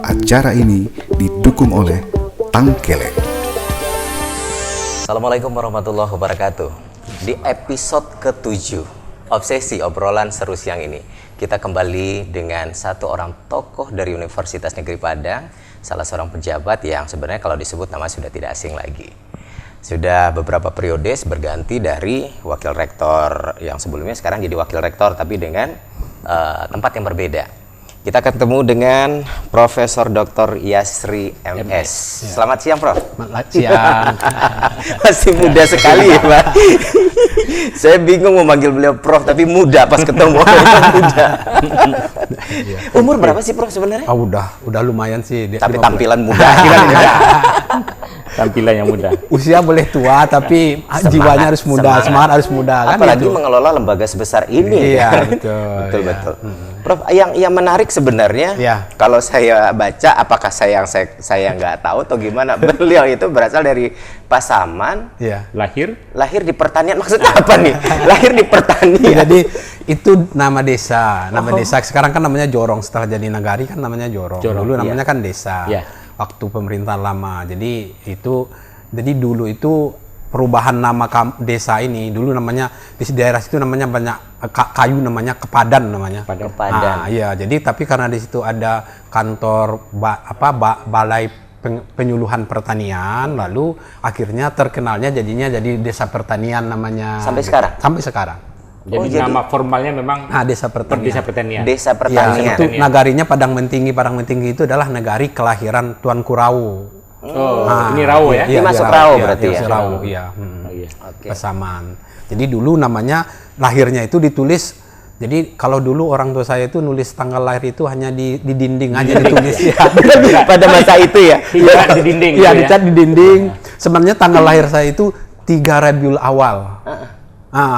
Acara ini didukung oleh Tangkeleng. Assalamualaikum warahmatullahi wabarakatuh. Di episode ke-7 Obsesi Obrolan Seru siang ini, kita kembali dengan satu orang tokoh dari Universitas Negeri Padang, salah seorang pejabat yang sebenarnya kalau disebut nama sudah tidak asing lagi. Sudah beberapa periode berganti dari wakil rektor yang sebelumnya, sekarang jadi wakil rektor tapi dengan tempat yang berbeda. Kita ketemu dengan Profesor Dr. Yasri MS. Selamat siang, Prof. Selamat siang. Masih muda sekali ya, Pak. Saya bingung mau manggil beliau Prof, tapi muda pas ketemu. Muda. Umur berapa sih, Prof, sebenarnya? Oh, udah lumayan sih. Tapi tampilan muda. Tampilan yang muda. Usia boleh tua, tapi jiwanya harus muda, semangat harus muda. Apalagi kan mengelola lembaga sebesar ini. Iya, betul. Betul. Prof, yang menarik sebenarnya, kalau saya baca, apakah saya nggak tahu atau gimana, beliau itu berasal dari Pasaman, lahir di pertanian. Maksudnya apa nih? Lahir di pertanian. Jadi itu nama desa, desa sekarang kan namanya Jorong, setelah jadi nagari kan namanya Jorong. Dulu namanya kan desa. Waktu pemerintahan lama. Jadi dulu itu perubahan nama desa ini, dulu namanya di daerah situ namanya banyak kayu, namanya Kepadan namanya. Kepadan. Iya, jadi tapi karena di situ ada kantor balai penyuluhan pertanian, lalu akhirnya terkenalnya jadinya jadi desa pertanian namanya. Sampai sekarang? Sampai sekarang. Jadi nama formalnya memang desa pertanian. Desa pertanian. Desa pertanian. Ya, itu nagarinya Padang Mentinggi. Padang Mentinggi itu adalah nagari kelahiran Tuanku Rawu. Ini Rawu ya? Ini masuk Rawu berarti ya? Rawu, iya. Pasaman. Jadi dulu namanya, lahirnya itu ditulis, jadi kalau dulu orang tua saya itu nulis tanggal lahir itu hanya di dinding aja ditulis. Pada masa itu ya? Dicat di dinding. Iya, dicat di dinding. Sebenarnya tanggal lahir saya itu 3 Rabiul Awal.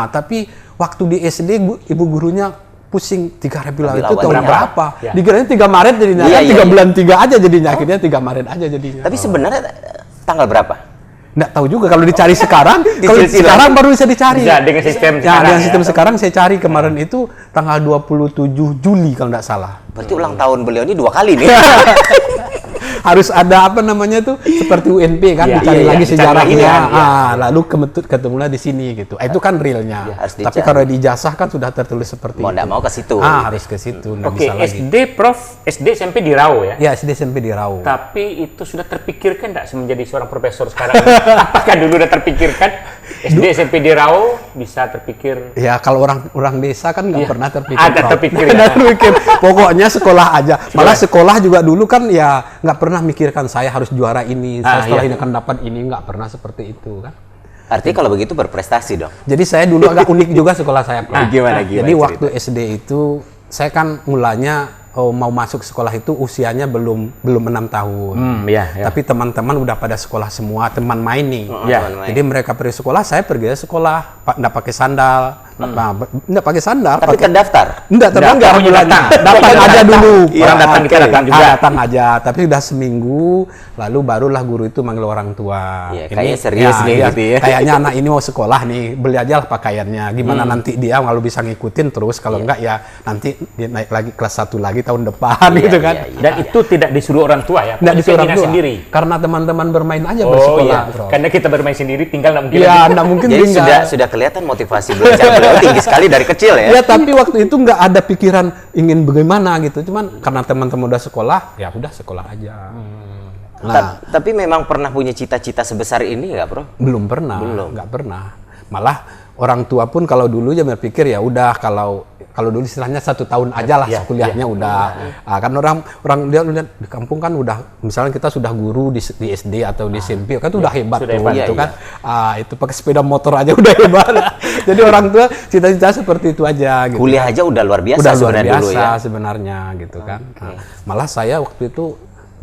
Tapi waktu di SD ibu gurunya pusing, 3 Rabiul Awal itu tahun berapa? Dikiranya 3 Maret jadinya, 3 bulan 3 aja jadinya, akhirnya 3 Maret aja jadinya. Tapi sebenarnya tanggal berapa? Nggak tahu juga, kalau dicari sekarang, kalau sekarang baru bisa dicari. Ya, dengan sistem sekarang. Dengan sistem sekarang saya cari kemarin itu tanggal 27 Juli kalau nggak salah. Berarti ulang tahun beliau ini 2 kali nih. Harus ada seperti UNP kan, dicari lagi sejarahnya. Lalu ketemulah di sini gitu. Itu kan realnya. Tapi kalau di ijazah kan sudah tertulis seperti itu. Mau nggak mau ke situ. Harus ke situ. Oke, SD, Prof, SD SMP di Rawu ya? Ya, SD SMP di Rawu. Tapi itu sudah terpikirkan nggak menjadi seorang profesor sekarang? Apakah dulu udah terpikirkan SD SMP di Rawu bisa terpikir? Ya, kalau orang desa kan nggak pernah terpikir. Ada terpikir. Pokoknya sekolah aja. Malah sekolah juga dulu kan ya nggak pernah mikirkan saya harus juara ini, saya setelah ini akan dapat ini, nggak pernah seperti itu kan. Artinya kalau begitu berprestasi dong. Jadi saya dulu agak unik juga sekolah saya. Gimana? Jadi waktu SD itu saya kan mulanya mau masuk sekolah itu usianya belum 6 tahun. Tapi teman-teman udah pada sekolah semua, teman main nih. Jadi mereka pergi sekolah, saya pergi sekolah, nggak pakai sandal. Nggak pakai sandal. Tapi terdaftar? Nggak terdaftar. Datang aja dulu. Orang datang, kita datang juga. Datang aja. Tapi udah seminggu, lalu barulah guru itu manggil orang tua. Kayaknya serius nih gitu ya. Kayaknya anak ini mau sekolah nih, beli aja lah pakaiannya. Gimana nanti dia kalau bisa ngikutin terus, kalau enggak ya nanti dia naik lagi kelas 1 lagi tahun depan gitu kan. Dan itu tidak disuruh orang tua ya? Nggak disuruh orang tua. Sendiri. Karena teman-teman bermain aja bersekolah. Karena kita bermain sendiri, tinggal nggak mungkin. Iya, nggak mungkin tinggal. Sudah kelihatan motivasi belajar beliau tinggi sekali dari kecil ya. Ya, tapi waktu itu nggak ada pikiran ingin bagaimana gitu. Cuman karena teman-teman udah sekolah, ya udah sekolah aja. Tapi memang pernah punya cita-cita sebesar ini nggak, Bro? Belum pernah. Nggak pernah. Malah orang tua pun kalau dulu ya berpikir ya udah kalau dulu istilahnya 1 tahun aja lah kuliahnya udah. Kan orang dia lihat di kampung kan udah, misalnya kita sudah guru di SD atau di SMP kan itu udah hebat tuh gitu kan. Itu pakai sepeda motor aja udah hebat. Jadi orang tua cita-cita seperti itu aja gitu. Kuliah aja udah luar biasa sebenarnya gitu kan. Malah saya waktu itu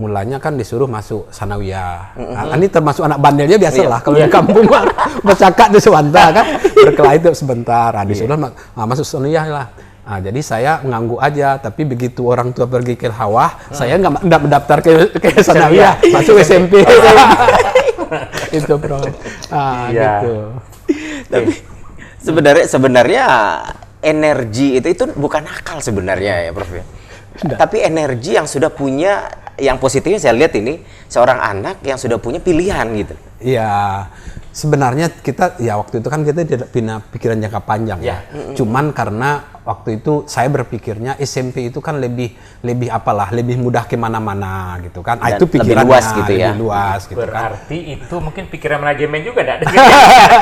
mulanya kan disuruh masuk sanawiyah. Ini termasuk anak bandelnya biasa lah. Kalau di kampung kan bercakap di sebentar kan, berkelahi itu sebentar. Disuruh masuk sanawiyah lah. Jadi saya nganggu aja, tapi begitu orang tua pergi ke Hawah, saya nggak mendaftar ke sanawiyah, masuk SMP. Itu bro. Gitu. Tapi sebenarnya energi itu bukan akal sebenarnya ya, Prof. Tapi energi yang sudah punya, yang positifnya saya lihat ini seorang anak yang sudah punya pilihan gitu. Iya, sebenarnya kita ya waktu itu kan kita tidak punya pikiran jangka panjang ya. Cuman karena waktu itu saya berpikirnya SMP itu kan lebih mudah kemana-mana gitu kan. Dan Itu pikirannya lebih luas gitu ya. lebih luas gitu kan. Berarti itu mungkin pikiran manajemen juga enggak?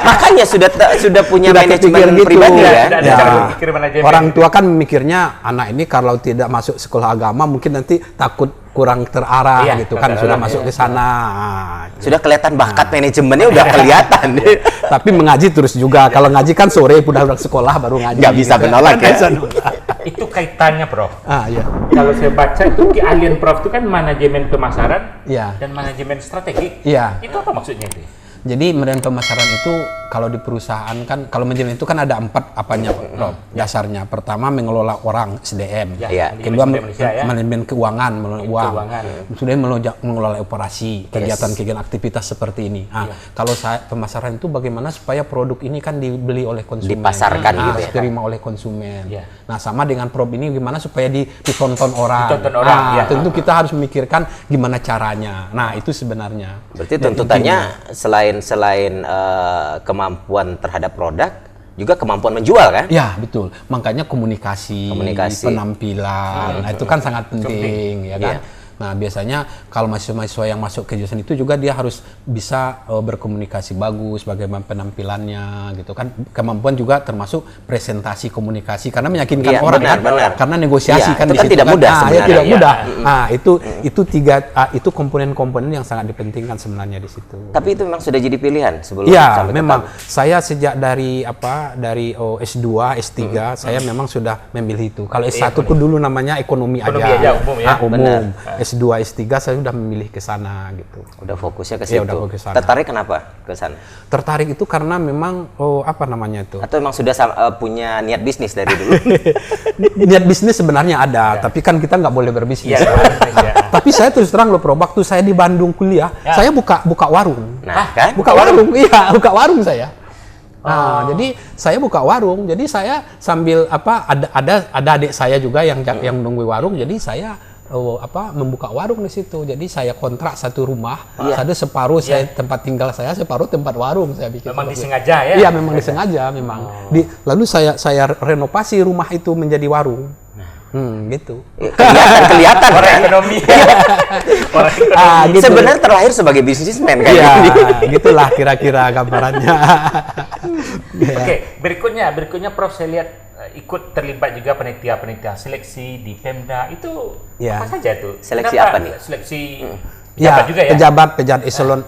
Makanya sudah punya Sudah manajemen kepikir gitu. pribadi ya. Ada Ya. cara berpikir manajemen. Orang tua kan mikirnya anak ini kalau tidak masuk sekolah agama mungkin nanti takut kurang terarah Iya, gitu kan, terarah, sudah iya. masuk ke sana. Nah, Sudah kelihatan bakat manajemennya udah kelihatan. tapi mengaji terus juga. Kalau ngaji kan sore udah sekolah baru ngaji. Nggak bisa menolak ya. Itu kaitannya, Prof. Iya. Kalau saya baca itu keahlian Prof itu kan manajemen pemasaran Iya. dan manajemen strategi. Iya. Itu apa maksudnya itu? Jadi manajemen pemasaran itu kalau di perusahaan kan, kalau manajemen itu kan ada 4 apanya, Prof. Dasarnya pertama mengelola orang SDM. Ya. Kedua Manajemen Indonesia, ya. manajemen keuangan, mengelola uang. Keuangan. Sudah mengelola operasi, kegiatan-kegiatan aktivitas seperti ini. Kalau saya pemasaran itu bagaimana supaya produk ini kan dibeli oleh konsumen, Dipasarkan gitu ya. diterima oleh konsumen. Ya. Nah, sama dengan Prof ini gimana supaya ditonton orang. Ditonton orang, ya. Tentu kita harus memikirkan gimana caranya. Nah, itu sebenarnya. Berarti tuntutannya selain kemampuan terhadap produk, juga kemampuan menjual kan? Ya, betul. Makanya komunikasi, Komunikasi. penampilan, nah, itu kan sangat penting, ya kan? Iya. Nah, biasanya kalau mahasiswa yang masuk ke jurusan itu juga dia harus bisa berkomunikasi bagus, bagaimana penampilannya, gitu kan? Kemampuan juga termasuk presentasi komunikasi, karena meyakinkan Iya, orang benar, kan? benar. Karena negosiasi Iya, kan itu di kan situ tidak mudah ya, sebenarnya. tidak Iya. mudah. Itu komponen-komponen yang sangat dipentingkan sebenarnya di situ. Tapi itu memang sudah jadi pilihan sebelum Iya, sampai ke memang kamu. saya sejak dari S2, S3 saya memang sudah memilih itu. Kalau S1 pun dulu namanya ekonomi Ekonomi aja. aja, umum ya. Umum. Benar. S2, S3 saya sudah memilih ke sana gitu. Udah fokusnya ke Iya, situ. udah fokus ke sana. Tertarik kenapa ke sana? Tertarik itu karena memang apa namanya itu? Atau memang sudah punya niat bisnis dari dulu? Niat bisnis sebenarnya ada, tapi kan kita nggak boleh berbisnis. Iya, ya. Tapi saya terus terang loh, Bro, waktu saya di Bandung kuliah, saya buka warung. Nah, kan? Buka warung, iya, buka warung saya. Nah, jadi saya buka warung, jadi saya sambil ada adik saya juga yang nunggu warung, jadi saya membuka warung di situ. Jadi saya kontrak satu rumah, ada separuh saya tempat tinggal saya, separuh tempat warung saya bikin. Memang disengaja ya? Iya, memang disengaja memang. Lalu saya renovasi rumah itu menjadi warung. Gitu. Kelihatan Orang kan? ekonomi. Orang ekonomi. Gitu. Sebenarnya terlahir sebagai bisnismen kan? Iya, gitulah kira-kira gambarannya. Oke, berikutnya Prof saya lihat ikut terlibat juga panitia seleksi di Pemda itu Ya. apa saja tuh? Seleksi Kenapa? apa nih? Seleksi Ya, pejabat juga ya? pejabat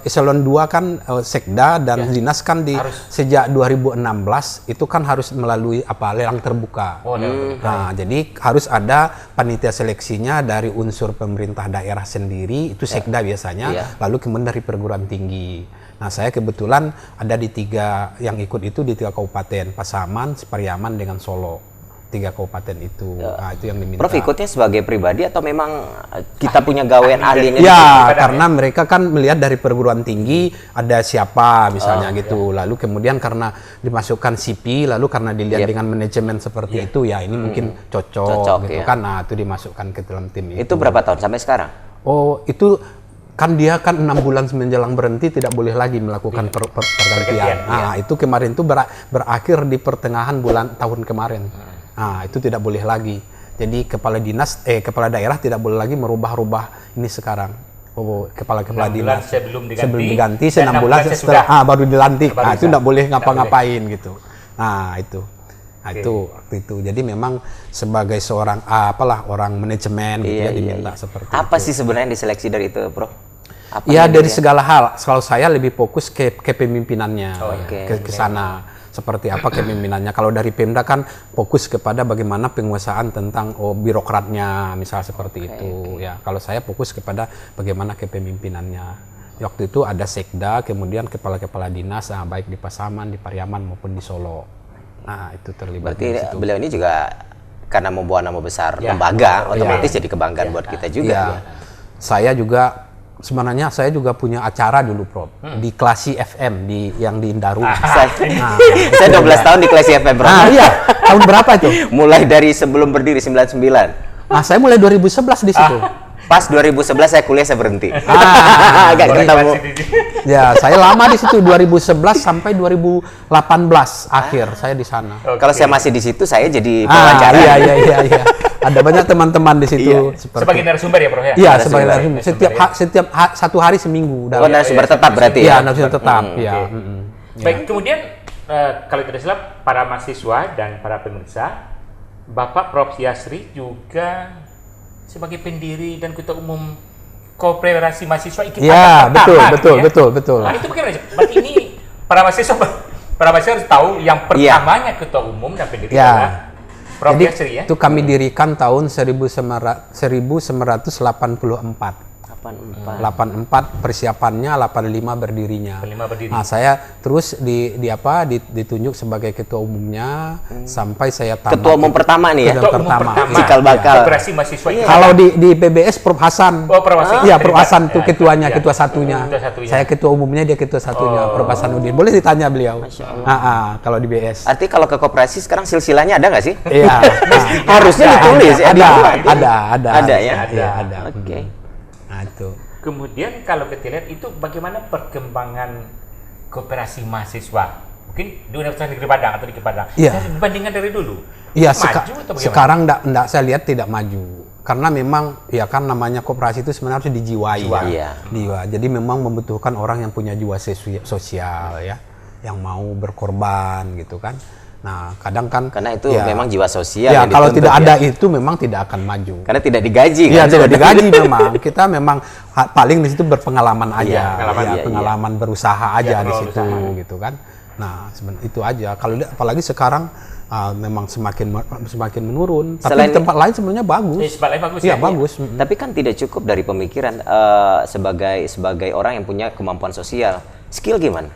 eselon 2 kan sekda dan dinas kan sejak 2016 itu kan harus melalui lelang terbuka. Oh, Nah, jadi harus ada panitia seleksinya dari unsur pemerintah daerah sendiri, itu sekda biasanya, lalu kemudian dari perguruan tinggi. Nah, saya kebetulan ada di 3 yang ikut itu di 3 kabupaten, Pasaman, Pariaman dengan Solo. 3 kabupaten itu. Nah, itu yang diminta. Prof ikutnya sebagai pribadi atau memang kita punya gawean ahlinya? Ya, karena mereka kan melihat dari perguruan tinggi ada siapa misalnya gitu. Lalu kemudian karena dimasukkan CV, lalu karena dilihat dengan manajemen seperti itu, ya ini mungkin cocok gitu ya. kan. Nah, itu dimasukkan ke dalam tim itu. Itu berapa tahun sampai sekarang? Oh, itu kan dia kan 6 bulan menjelang berhenti tidak boleh lagi melakukan pergantian. Nah, itu kemarin itu berakhir di pertengahan tahun kemarin. Nah, itu tidak boleh lagi. Jadi kepala daerah tidak boleh lagi merubah-rubah ini sekarang. Kepala dinas sebelum diganti 6 bulan setelah baru dilantik. Nah, itu tidak boleh ngapa-ngapain gitu. Nah, itu. Nah, itu waktu itu. Jadi memang sebagai seorang orang manajemen gitu ya diminta seperti itu. Apa sih sebenarnya yang diseleksi dari itu, Prof? Ya, dari segala hal. Kalau saya lebih fokus ke pemimpinannya, ke sana. Seperti apa kepemimpinannya. Kalau dari Pemda kan fokus kepada bagaimana penguasaan tentang birokratnya, misal seperti itu. Ya, kalau saya fokus kepada bagaimana kepemimpinannya. Waktu itu ada sekda, kemudian kepala-kepala dinas, baik di Pasaman, di Pariaman maupun di Solo. Nah, itu terlibat. Berarti beliau ini juga karena membawa nama besar lembaga, otomatis jadi kebanggaan buat kita juga. Ya. Saya juga sebenarnya saya juga punya acara dulu, Prof, di Klasi FM yang di Indaru. Saya 12 tahun di Klasi FM, Prof. Iya. Tahun berapa itu? Mulai dari sebelum berdiri 99. Saya mulai 2011 di situ. Pas 2011 saya kuliah saya berhenti. Gak jadi- ketemu. Ya, saya lama di situ 2011 sampai 2018 akhir saya di sana. Kalau saya masih di situ saya jadi Ah, pewawancara. iya. Ada banyak teman-teman di situ Iya. Sebagai narasumber ya, Prof ya? Iya, narasumber. sebagai narasumber. Setiap satu hari seminggu. Oh, narasumber tetap berarti Iya, ya? narasumber tetap. Oke. Iya. Baik, kemudian kalau tidak salah para mahasiswa dan para pemirsa, Bapak Prof Yasri juga sebagai pendiri dan ketua umum Koperasi Mahasiswa IKIP Iya, pertama, betul, gitu ya? betul. Nah, itu bagaimana? Berarti ini para mahasiswa harus tahu yang pertamanya ketua umum dan pendiri Iya. adalah Prof Jadi Yasri ya. itu kami dirikan tahun 1984. 84 persiapannya, 85 berdirinya. 85 berdiri. Nah, saya terus ditunjuk sebagai ketua umumnya sampai saya tamat. Ketua umum pertama nih ya? Ketua umum pertama. Cikal bakal. Koperasi Mahasiswa IKIP. Kalau di PBS Prof Hasan. Oh, Prof Hasan. Iya, Prof Terlibat. Hasan tuh Ya, ketuanya, ya. ketua satunya. Ketua satunya. Saya ketua umumnya, dia ketua satunya, Prof Hasanuddin. Boleh ditanya beliau. Kalau di BS. Arti kalau ke koperasi sekarang silsilahnya ada nggak sih? Iya. Harusnya ditulis ya. dibuat. Ada. Ada ya? Iya, ada. Oke. Nah, itu. Kemudian kalau kita lihat itu bagaimana perkembangan Koperasi Mahasiswa? Mungkin di Universitas Negeri Padang atau di Padang. Iya. Dibandingkan dari dulu. Iya, maju atau bagaimana? sekarang enggak saya lihat tidak maju. Karena memang ya kan namanya koperasi itu sebenarnya harus dijiwai. Jiwa, Ya. iya. Jiwa. Jadi memang membutuhkan orang yang punya jiwa sosial ya, yang mau berkorban gitu kan. Nah, kadang kan Karena itu ya, memang jiwa sosial ya yang kalau dituntut tidak ya. ada itu memang tidak akan maju. Karena tidak digaji Iya, kan? tidak digaji memang. Kita memang paling di situ berpengalaman aja, Iya, pengalaman, ya, iya, pengalaman berusaha aja di pengalaman situ berusaha. gitu kan. Nah, itu aja. Kalau apalagi sekarang memang semakin menurun. Tapi Selain- di tempat lain sebenarnya bagus. Sebab lain bagus Iya, ya? bagus. Tapi kan tidak cukup dari pemikiran sebagai orang yang punya kemampuan sosial. Skill gimana?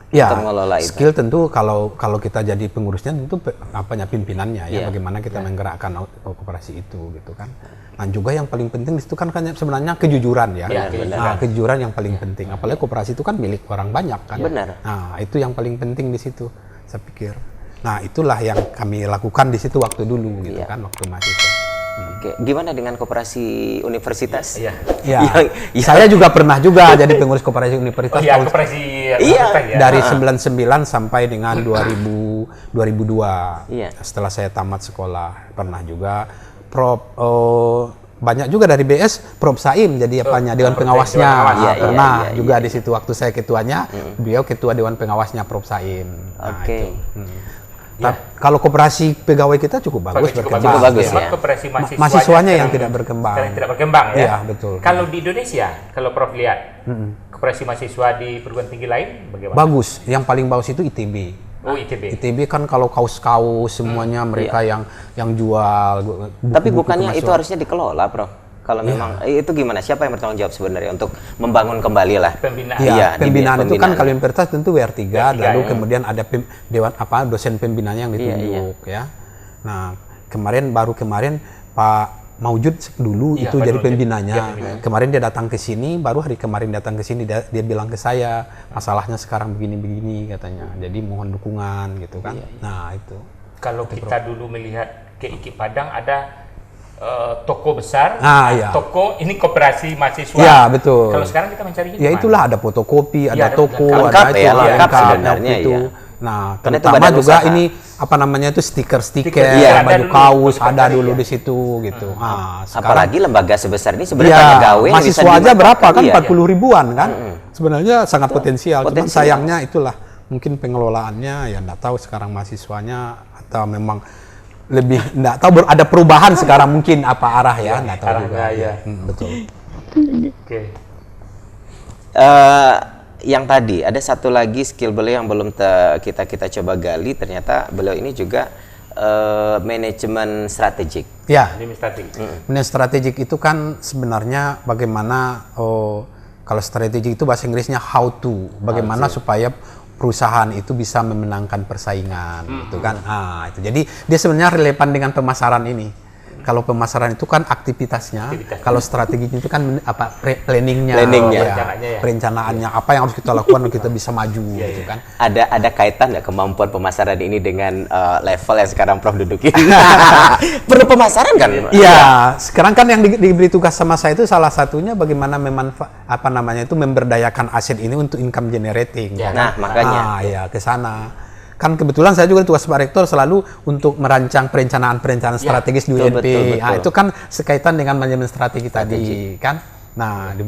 Ya, Untuk mengelola itu. skill tentu kalau kita jadi pengurusnya tentu pimpinannya ya, Iya. bagaimana kita menggerakkan koperasi itu gitu kan. Nah, juga yang paling penting di situ kan sebenarnya kejujuran ya. Iya, Nah, kejujuran yang paling penting. Apalagi koperasi itu kan milik orang banyak kan. Benar. Nah, itu yang paling penting di situ saya pikir. Nah, itulah yang kami lakukan di situ waktu dulu gitu Iya. kan, waktu mahasiswa. Oke, gimana dengan koperasi universitas? Iya. Ya, Yang- saya juga pernah juga jadi pengurus koperasi universitas Oh iya, tahun Koperasi Iya. ya. dari 99 sampai dengan 2002. Iya. Setelah saya tamat sekolah pernah juga banyak juga dari BS Prof Saim jadi apanya dewan Prof. pengawasnya. Dewan pengawas. Iya, Pernah iya, juga di situ waktu saya ketuanya, beliau ketua dewan pengawasnya Prof Saim. Nah, Oke. itu. Kalau koperasi pegawai kita cukup bagus berkembang. Cukup bagus Cuma ya. Koperasi Mahasiswanya yang sekarang- tidak berkembang. sekarang tidak berkembang ya. Iya, betul. Kalau di Indonesia, kalau Prof lihat, Koperasi mahasiswa di perguruan tinggi lain bagaimana? Bagus, yang paling bagus itu ITB. Oh, ITB. ITB kan kalau kaus-kaus semuanya mereka yang jual. Tapi buku-buku bukannya itu termasuk. harusnya dikelola, Prof? Kalau memang itu gimana? Siapa yang bertanggung jawab sebenarnya untuk membangun kembali lah? Pembinaan. Iya, di pembinaan itu kan pembinaan. kalau universitas tentu WR3, lalu ya. kemudian ada dewan dosen pembinanya yang ditunjuk ya. Nah, baru kemarin Pak Maujud dulu Iya, itu Pak jadi Maujud. pembinanya. Iya, pembinanya. Kemarin dia datang ke sini, baru hari kemarin datang ke sini dia bilang ke saya, masalahnya sekarang begini-begini katanya. Jadi mohon dukungan gitu kan. Nah, itu. Kalau kita dulu melihat ke IKIP Padang ada toko besar, Iya. toko ini koperasi mahasiswa. Iya, betul. Kalau sekarang kita mencarinya Ya di itulah ada fotokopi, Iya, ada toko, lengkap ada itu, ya, lengkap sebenarnya, itu. iya. Nah, Karena itu terutama badan juga usaha. ini apa namanya itu stiker-stiker, Iya, ada baju dulu, kaus baju ada kaos, dulu iya. di situ gitu. Nah, Apalagi lembaga sebesar ini sebenarnya ya, banyak gawe yang bisa mahasiswa aja dimanfaatkan. berapa kan Iya, 40 ribuan kan. Sebenarnya sangat potensial. Cuman Potensial. sayangnya itulah mungkin pengelolaannya ya enggak tahu sekarang mahasiswanya atau memang lebih enggak tahu ada perubahan sekarang mungkin apa arah ya enggak tahu juga. arahnya, ya. Betul. Oke. Yang tadi ada satu lagi skill beliau yang belum kita coba gali, ternyata beliau ini juga manajemen strategik. Ya. Administratif. Manajemen strategik itu kan sebenarnya bagaimana kalau strategik itu bahasa Inggrisnya how to, bagaimana supaya perusahaan itu bisa memenangkan persaingan gitu kan. Itu. Jadi dia sebenarnya relevan dengan pemasaran ini. Kalau pemasaran itu kan aktivitasnya, kalau strateginya itu kan planningnya, Planningnya. perencanaannya, apa yang harus kita lakukan untuk kita bisa maju, gitu kan. Ada kaitan nggak kemampuan pemasaran ini dengan level yang sekarang Prof duduki? Perlu pemasaran kan? Iya, sekarang kan yang diberi tugas sama saya itu salah satunya bagaimana memberdayakan aset ini untuk income generating. Ya, nah, makanya. Ya, ke sana. Kan kebetulan saya juga tugas Pak Rektor selalu untuk merancang perencanaan strategis di UNP. betul. Nah, itu kan sekaitan dengan manajemen strategi tadi, kan. Nah,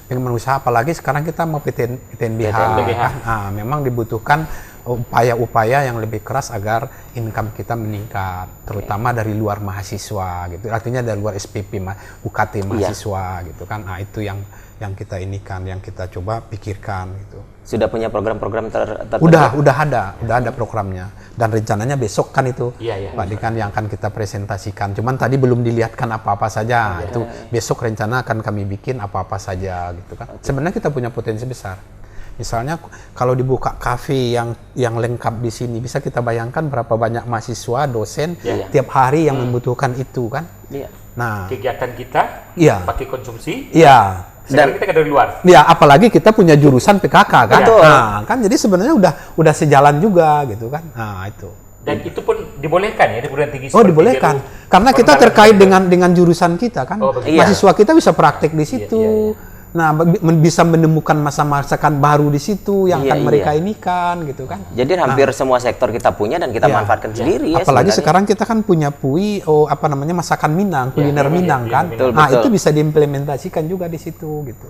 dengan usaha apalagi sekarang kita mau PTNBH. Kan? Nah, memang dibutuhkan upaya-upaya yang lebih keras agar income kita meningkat, terutama dari luar mahasiswa gitu. Artinya dari luar SPP UKT mahasiswa gitu kan. Nah, itu yang kita yang kita coba pikirkan gitu. Sudah punya program-program tertentu? Udah ada programnya dan rencananya besok kan itu Pak Dekan yang akan kita presentasikan. Cuman tadi belum dilihatkan apa-apa saja. Itu besok rencana akan kami bikin apa-apa saja gitu kan. Sebenarnya kita punya potensi besar. Misalnya kalau dibuka kafe yang lengkap di sini, bisa kita bayangkan berapa banyak mahasiswa, dosen tiap hari yang membutuhkan itu kan. Nah, kegiatan kita pakai konsumsi. Sekarang kita dari luar. Ya, apalagi kita punya jurusan PKK kan. Betul. Nah, kan jadi sebenarnya udah sejalan juga gitu kan. Nah, itu. Dan itu pun dibolehkan ya di perguruan tinggi. Dibolehkan. Karena kita terkait dengan jurusan kita kan. Mahasiswa kita bisa praktek di situ. Nah, bisa menemukan masa-masakan baru di situ yang akan mereka inikan gitu kan. Jadi hampir semua sektor kita punya dan kita manfaatkan sendiri ya. Apalagi sebenarnya. sekarang kita kan punya masakan Minang, kuliner Minang kan. Betul. Itu bisa diimplementasikan juga di situ gitu.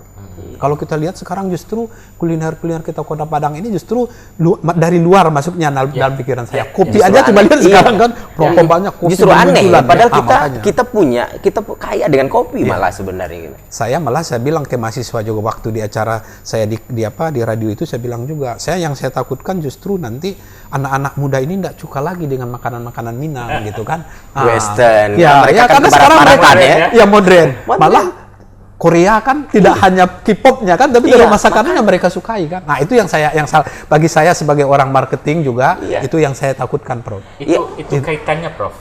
Kalau kita lihat sekarang justru kuliner kita Kota Padang ini justru dari luar masuknya dalam pikiran saya. Kopi Justru aja coba lihat sekarang kan banyak kopi. Justru aneh, padahal makanya. kita kaya dengan kopi malah sebenarnya gitu. Saya bilang ke mahasiswa juga waktu di acara saya di radio itu, saya bilang juga, yang saya takutkan justru nanti anak-anak muda ini tidak suka lagi dengan makanan-makanan Minang gitu kan. Western. Mereka kan karena sekarang mereka modern. Modern. Malah Korea kan tidak hanya K-pop-nya kan, tapi kalau masakannya mereka sukai kan. Nah, itu yang bagi saya sebagai orang marketing juga itu yang saya takutkan, Prof. Itu kaitannya, Prof.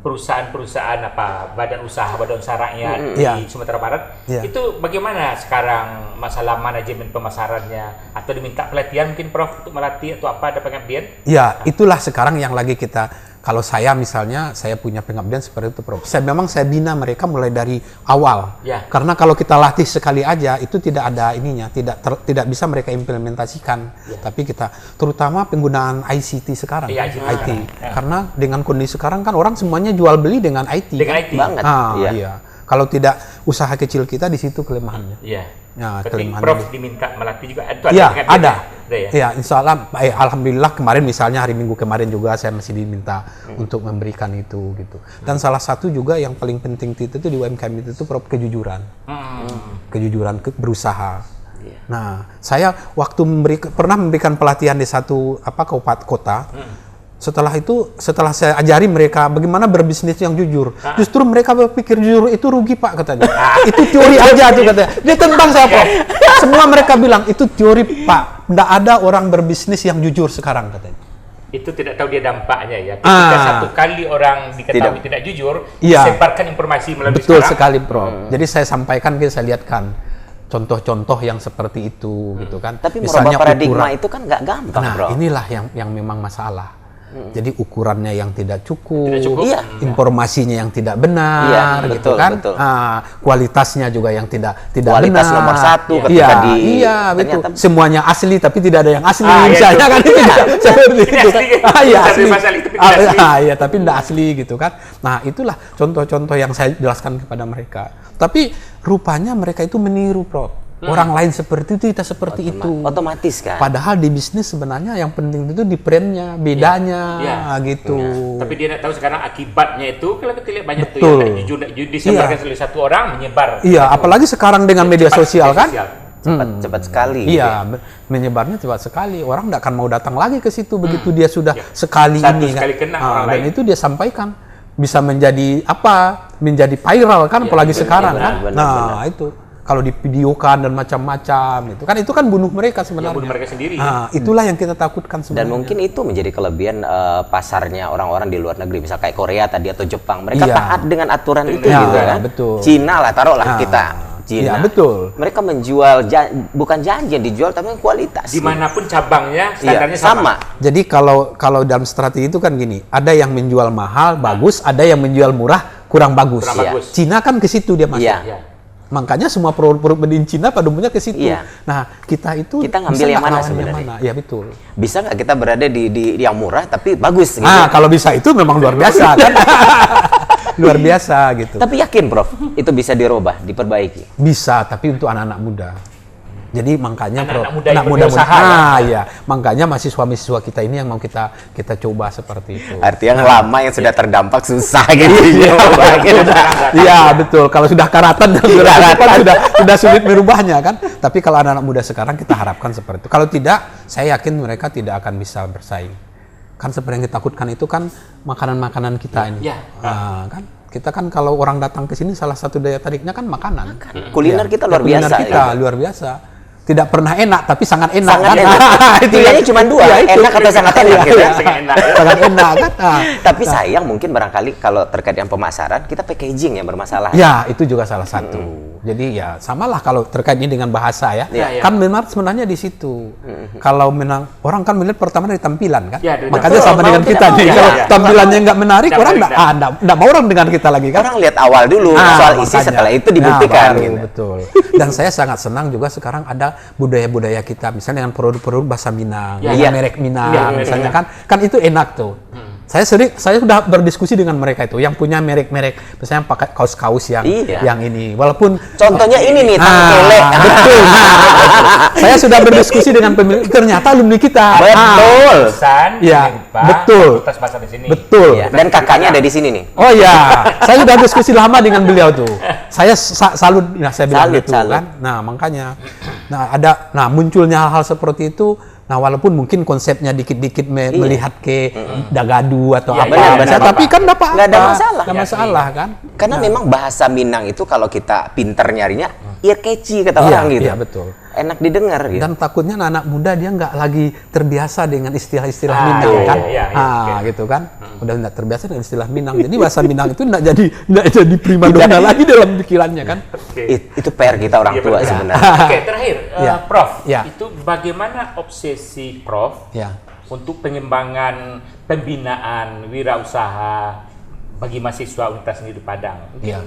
Perusahaan-perusahaan badan usaha rakyat di Sumatera Barat itu bagaimana sekarang masalah manajemen pemasarannya, atau diminta pelatihan mungkin, Prof, untuk melatih atau ada pengabdian? Ya, itulah sekarang yang lagi kita. Kalau saya misalnya, saya punya pengabdian seperti itu, Prof. Saya bina mereka mulai dari awal. Karena kalau kita latih sekali aja, itu tidak ada ininya, tidak bisa mereka implementasikan. Tapi kita, terutama penggunaan ICT sekarang. IT. Karena dengan kondisi sekarang kan orang semuanya jual beli dengan IT. Dengan IT banget. Kalau tidak, usaha kecil kita di situ kelemahannya. Prof diminta melatih juga. Ada. Insya Allah. Alhamdulillah kemarin misalnya hari Minggu kemarin juga saya masih diminta untuk memberikan itu gitu. Dan salah satu juga yang paling penting itu di UMKM itu Prof, kejujuran. Kejujuran berusaha. Nah, saya waktu pernah memberikan pelatihan di satu kabupaten kota. Setelah saya ajari mereka bagaimana berbisnis yang jujur, justru mereka berpikir jujur itu rugi, Pak, katanya. Itu teori aja tuh katanya. Dia tentang saya, Prof. Semua mereka bilang itu teori, Pak. Tidak ada orang berbisnis yang jujur sekarang, katanya. Itu tidak tahu dia dampaknya ya. Ketika satu kali orang diketahui tidak jujur, sebarkan informasi melalui betul sekali, Prof. Jadi saya sampaikan, saya lihatkan contoh-contoh yang seperti itu gitu kan. Tapi merubah paradigma itu kan nggak gampang, Bro. Inilah yang memang masalah. Jadi ukurannya yang tidak cukup, informasinya yang tidak benar, gitu kan? Kualitasnya juga yang tidak kualitas benar. Nomor satu ketika betul. Semuanya asli tapi tidak ada yang asli, misalnya kan itu seperti itu. Asli. Tapi tidak asli gitu kan? Nah, itulah contoh-contoh yang saya jelaskan kepada mereka. Tapi rupanya mereka itu meniru, Prof. Orang lain seperti itu, kita seperti itu. Otomatis kan. Padahal di bisnis sebenarnya yang penting itu di brandnya, bedanya, gitu. Tapi dia tidak tahu sekarang akibatnya itu, kalau kita lihat banyak tuh yang jujur disebarkan oleh satu orang menyebar. Apalagi sekarang dengan media sosial kan. Cepat sekali. Menyebarnya cepat sekali. Orang tidak akan mau datang lagi ke situ begitu dia sudah sekali kena orang lain. Dan itu dia sampaikan. Bisa menjadi menjadi viral kan, apalagi sekarang kan. Benar. Itu. kalau divideokan dan macam-macam itu kan bunuh mereka sebenarnya. bunuh mereka sendiri. Nah, itulah yang kita takutkan sebenarnya. Dan mungkin itu menjadi kelebihan pasarnya orang-orang di luar negeri, misal kayak Korea tadi atau Jepang, mereka taat dengan aturan itu Iya, gitu kan. betul. Cina lah, taruhlah kita. Cina. Iya, betul. Mereka menjual bukan janji yang dijual tapi kualitas. Dimanapun cabangnya Iya, standarnya sama. Jadi kalau dalam strategi itu kan gini, ada yang menjual mahal bagus, ada yang menjual murah kurang bagus. Kurang Iya. bagus. Cina kan ke situ dia masuk. Iya. Iya. Makanya semua produk-produk made in Cina pada umumnya ke situ. Iya. Nah, kita itu Kita ngambil bisa yang nggak mana lawan sebenarnya? Iya, betul. Bisa nggak kita berada di yang murah tapi bagus gitu? Ah, kalau bisa itu memang luar biasa kan. Luar biasa gitu. Tapi yakin Prof, itu bisa dirubah, diperbaiki. Bisa, tapi untuk anak-anak muda. Jadi makanya Anak-anak muda yang berusaha, ya. Makanya mahasiswa-mahasiswa kita ini yang mau kita coba seperti itu. Artinya yang lama yang sudah terdampak susah gitu. Iya, betul. Kalau sudah karatan dan sudah sulit merubahnya kan. Tapi kalau anak-anak muda sekarang kita harapkan seperti itu. Kalau tidak, saya yakin mereka tidak akan bisa bersaing. Kan seperti yang kita takutkan itu kan makanan-makanan kita ini. Ya. Nah, kan kita kan kalau orang datang ke sini salah satu daya tariknya kan makanan. Kuliner kita luar Kuliner biasa. kita luar biasa. Tidak pernah enak tapi sangat enak. Sangat kan? enak. Itu Pilihannya kan. cuma dua, Iya, itu. enak atau sangat enak gitu ya. Sangat enak. Sangat enak kan. Nah, Tapi sayang mungkin barangkali kalau terkait dengan pemasaran, kita packaging yang bermasalah. ya, itu juga salah satu. Jadi ya samalah kalau terkait ini dengan bahasa ya. Iya, iya. Kan memang sebenarnya di situ. Kalau orang kan melihat pertama dari tampilan kan. Ya, dari Makanya tampilan. sama dengan Mau kita tidak nih. mau. Kalau Ya, ya. tampilannya nggak menarik, Nggak orang menarik, nggak mau orang dengan kita lagi kan. Orang lihat awal dulu, soal isi Makanya. setelah itu dibuktikan. Nah, baru, gitu. betul. Dan saya sangat senang juga sekarang ada budaya-budaya kita, misalnya dengan produk-produk bahasa Minang, Ya, dengan iya. merek Minang, Iya, misalnya kan itu enak tuh. Saya sudah berdiskusi dengan mereka itu, yang punya merek-merek, misalnya pakai kaos-kaos Iya. yang ini, walaupun Contohnya ini nih, tangkele. betul. Saya sudah berdiskusi dengan pemilik, ternyata alumni kita. Betul. Pesan, Iya, Pak, betul. Fakultas Bahasa di sini. Betul. Iya, dan kakaknya ada di sini nih. Oh iya, saya sudah diskusi lama dengan beliau tuh. Saya salut, saya bilang Salut, gitu salut. kan. Nah makanya, munculnya hal-hal seperti itu. Nah walaupun mungkin konsepnya dikit-dikit melihat ke dagadu atau Iya, apa, benar, benar, tapi kan nggak ada masalah. nggak masalah kan. Karena memang bahasa Minang itu kalau kita pinter nyarinya, ear catchy kata Iya, orang gitu. iya, betul. Enak didengar gitu. Dan takutnya anak muda dia nggak lagi terbiasa dengan istilah-istilah Ah, Minang iya, kan, iya, iya, oke. gitu kan, udah nggak terbiasa dengan istilah Minang, jadi bahasa Minang itu nggak jadi primadona lagi dalam pikirannya kan. Oke. Itu PR kita orang Iya, tua betul. sebenarnya. Oke, terakhir, Ya. Prof, Ya. itu bagaimana obsesi Prof Ya. untuk pengembangan pembinaan wirausaha bagi mahasiswa Universitas Negeri Padang? Mungkin Ya.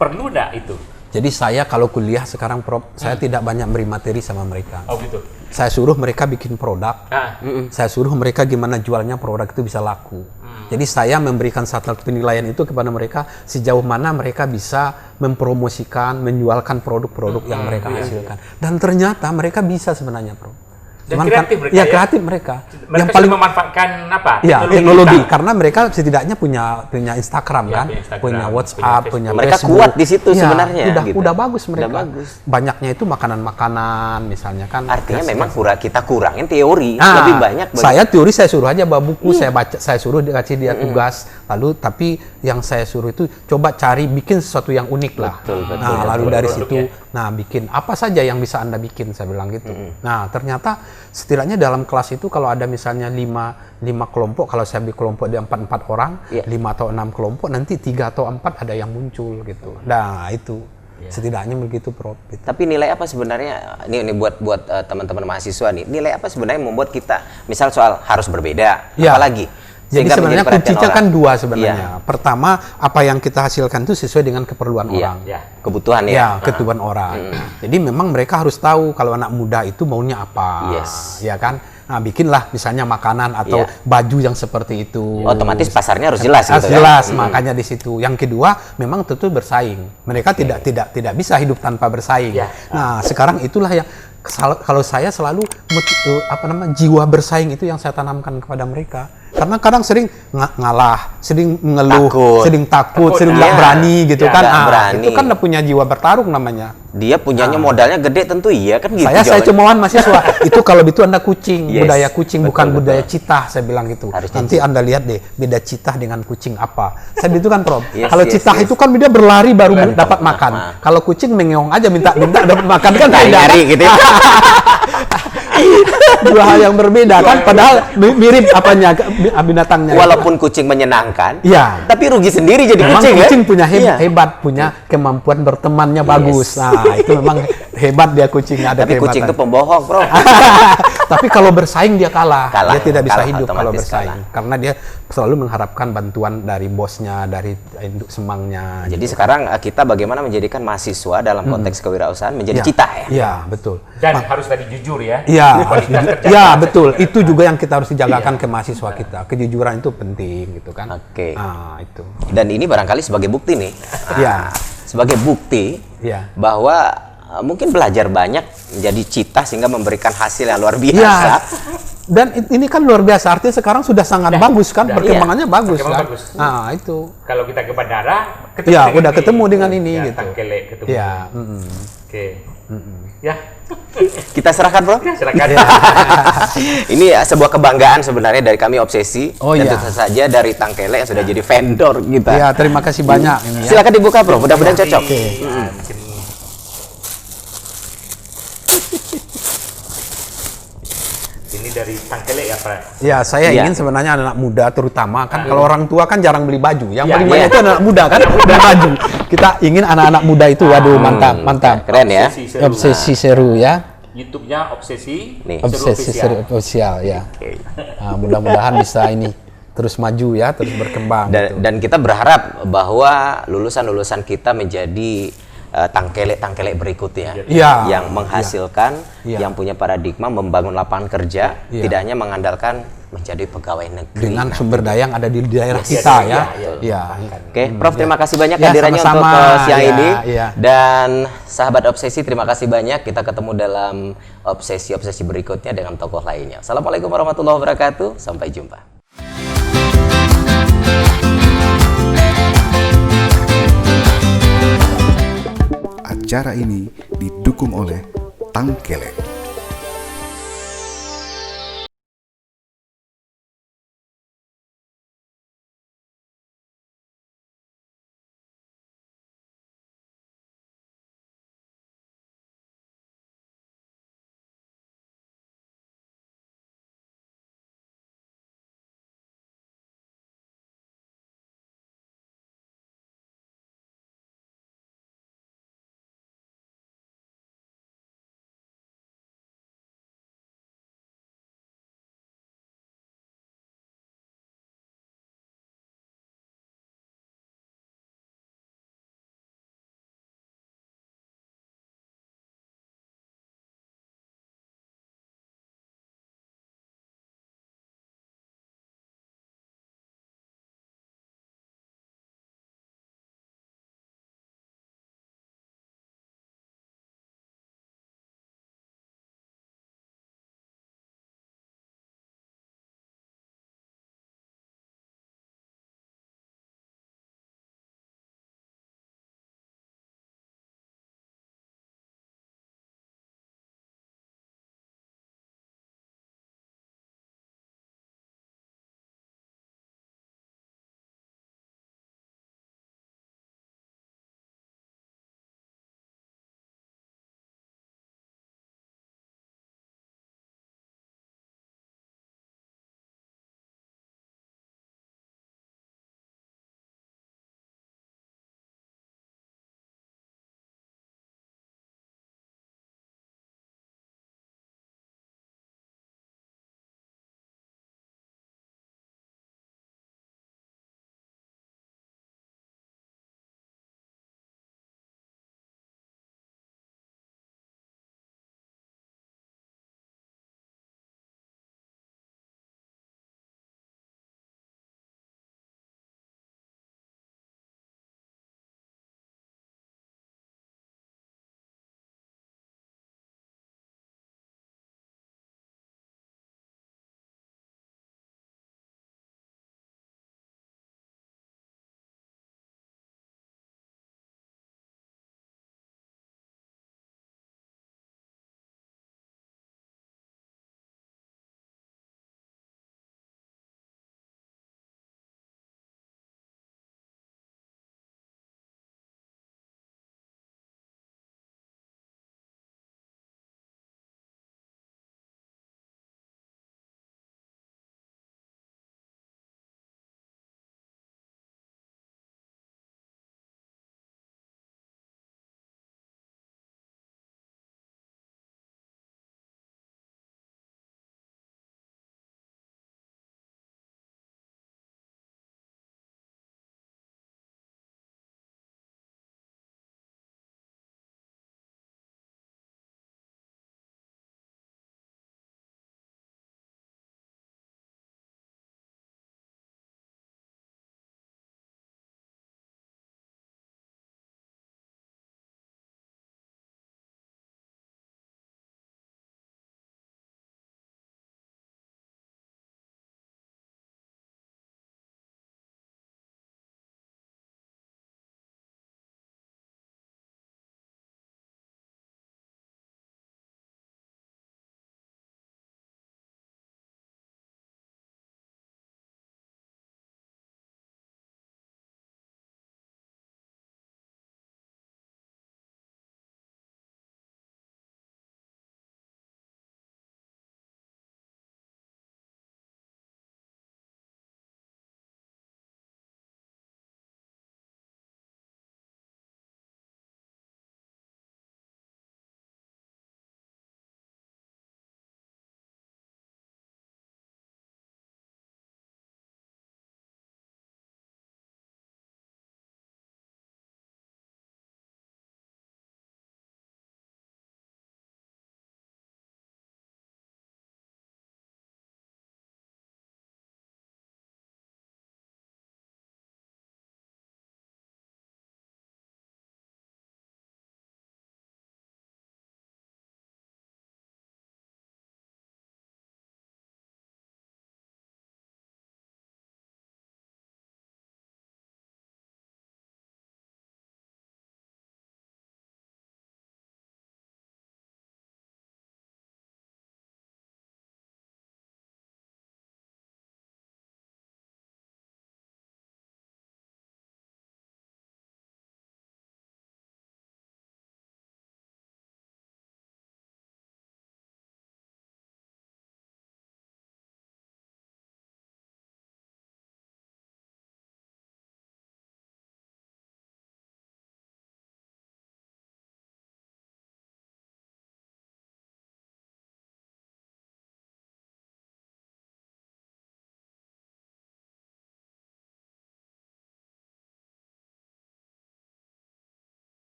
perlu nggak itu? Jadi saya kalau kuliah sekarang Prof, saya tidak banyak beri materi sama mereka. Oh gitu. Saya suruh mereka bikin produk, Ah, saya suruh mereka gimana jualnya produk itu bisa laku. Jadi saya memberikan satu penilaian itu kepada mereka sejauh mana mereka bisa mempromosikan, menjualkan produk-produk yang mereka hasilkan. Dan ternyata mereka bisa sebenarnya, Prof. Dan Cuman kreatif mereka ya, ya? kreatif mereka. mereka yang paling memanfaatkan apa? ya teknologi kita. karena mereka setidaknya punya Instagram Ya, kan, punya Instagram, punya punya WhatsApp, Facebook. punya Mereka Facebook. kuat di situ Ya, sebenarnya, gitu. Udah bagus mereka. Udah bagus. Banyaknya itu makanan-makanan misalnya kan. Artinya Ya, memang kita kurangin teori, Nah, lebih banyak. saya teori saya suruh aja bawa buku, saya baca, saya suruh dikasih dia tugas. Lalu tapi yang saya suruh itu coba cari bikin sesuatu yang unik lah. Betul, betul, Nah, lalu betul. dari Produk situ, ya. bikin apa saja yang bisa Anda bikin, saya bilang gitu. Nah, ternyata setidaknya dalam kelas itu kalau ada misalnya lima kelompok, kalau saya ambil kelompok di 4 orang, Iya. 5 atau 6 kelompok, nanti 3 atau 4 ada yang muncul gitu. Nah, itu setidaknya begitu, Prof. Gitu. Tapi nilai apa sebenarnya? Ini buat teman-teman mahasiswa nih. Nilai apa sebenarnya membuat kita, misal soal harus berbeda, Ya. apalagi? Jadi Sehingga sebenarnya menjadi perhatian kuncinya kan orang. dua sebenarnya. Iya. Pertama, apa yang kita hasilkan itu sesuai dengan keperluan Iya. orang. Ya. Kebutuhan ya. Ya, kebutuhan orang. Jadi memang mereka harus tahu kalau anak muda itu maunya apa. Yes. Ya kan? Nah, bikinlah misalnya makanan atau Iya. baju yang seperti itu. Otomatis pasarnya harus jelas gitu Jelas, kan? makanya di situ. Yang kedua, memang tentu bersaing. Mereka tidak bisa hidup tanpa bersaing. Ya. Nah, sekarang itulah yang kalau saya selalu jiwa bersaing itu yang saya tanamkan kepada mereka. Karena kadang sering ngalah, sering mengeluh, Takut. sering takut, sering nggak Iya. berani gitu Iya, kan. nggak berani. Itu kan udah punya jiwa bertarung namanya. Dia punyanya modalnya gede tentu iya kan gitu. Saya jawabannya. cemoohan mahasiswa. Itu kalau itu Anda kucing, Yes, budaya kucing bukan betul, budaya betul. citah, saya bilang gitu. Harusnya Nanti Anda lihat deh beda citah dengan kucing apa. Saya itu kan Prof. Yes, Kalau yes, citah yes. itu kan dia berlari baru Betul. dapat makan. Nah. Kalau kucing mengeong aja minta dapat makan kan beda. Nyari-nyari Kan? gitu. Dua hal yang berbeda kan, padahal mirip apanya binatangnya. Walaupun kucing menyenangkan, Iya. tapi rugi sendiri jadi Memang kucing, kucing ya? punya Iya. hebat, punya kemampuan bertemannya bagus. Yes. Nah, itu memang hebat dia kucing, ada Tapi kucing itu kehebatan. pembohong, Bro. Tapi kalau bersaing dia kalah. Kalah, Dia tidak bisa kalah, hidup kalau otomatis bersaing. kalah. Karena dia selalu mengharapkan bantuan dari bosnya, dari induk semangnya. Jadi gitu. sekarang kita bagaimana menjadikan mahasiswa dalam konteks kewirausahaan menjadi Ya. cita ya? Iya, betul. Dan harus tadi jujur ya. Iya, Kualitas kerja ya keras betul. juga. Itu juga yang kita harus dijagakan ke mahasiswa kita. Kejujuran itu penting gitu kan. Oke. Ah, itu. Dan ini barangkali sebagai bukti nih. Iya. Sebagai bukti Iya. bahwa mungkin belajar banyak menjadi cita sehingga memberikan hasil yang luar biasa. Iya. Dan ini kan luar biasa. Artinya sekarang sudah sangat bagus kan, Udah. perkembangannya bagus Perkembangan kan. bagus. Nah, itu. Kalau kita ke bandara, Ya, udah ketemu dengan ini ya, gitu. Tangkele ketemu. Iya, Oke. Ya, Kita serahkan, Bro. silakan. Ini ya, sebuah kebanggaan sebenarnya dari kami Obsesi. Oh, dan iya. tentu saja dari Tangkele yang sudah jadi vendor kita. Ya, terima kasih banyak ini ya. Silakan dibuka, Bro. Mudah-mudahan cocok. Nah, mungkin ini dari Tangkele ya, Pak. Ya, saya Iya. ingin sebenarnya anak muda terutama kan kalau orang tua kan jarang beli baju. Yang Iya, paling iya. banyak itu anak muda kan beli baju. Kita ingin anak-anak muda itu waduh mantap, mantap. Keren ya. Obsesi seru. Obsesi seru ya. YouTube-nya Obsesi Nih. Seru Obsesi Official. seru official ya. Oke. Nah, mudah-mudahan bisa ini terus maju ya, terus berkembang gitu. Dan kita berharap bahwa lulusan-lulusan kita menjadi tangkele-tangkele berikutnya Iya. yang menghasilkan, Iya. yang punya paradigma membangun lapangan kerja, Iya. tidak hanya mengandalkan menjadi pegawai negeri. Dengan sumber daya yang ada di daerah Iya, kita iya, ya. iya, Iya. Oke, Prof, terima kasih banyak Ya, hadirannya untuk sama-sama. siang Ya, ini. iya. Dan sahabat Obsesi, terima kasih banyak. Kita ketemu dalam obsesi-obsesi berikutnya dengan tokoh lainnya. Assalamualaikum warahmatullahi wabarakatuh. Sampai jumpa. Acara ini didukung oleh Tangkele.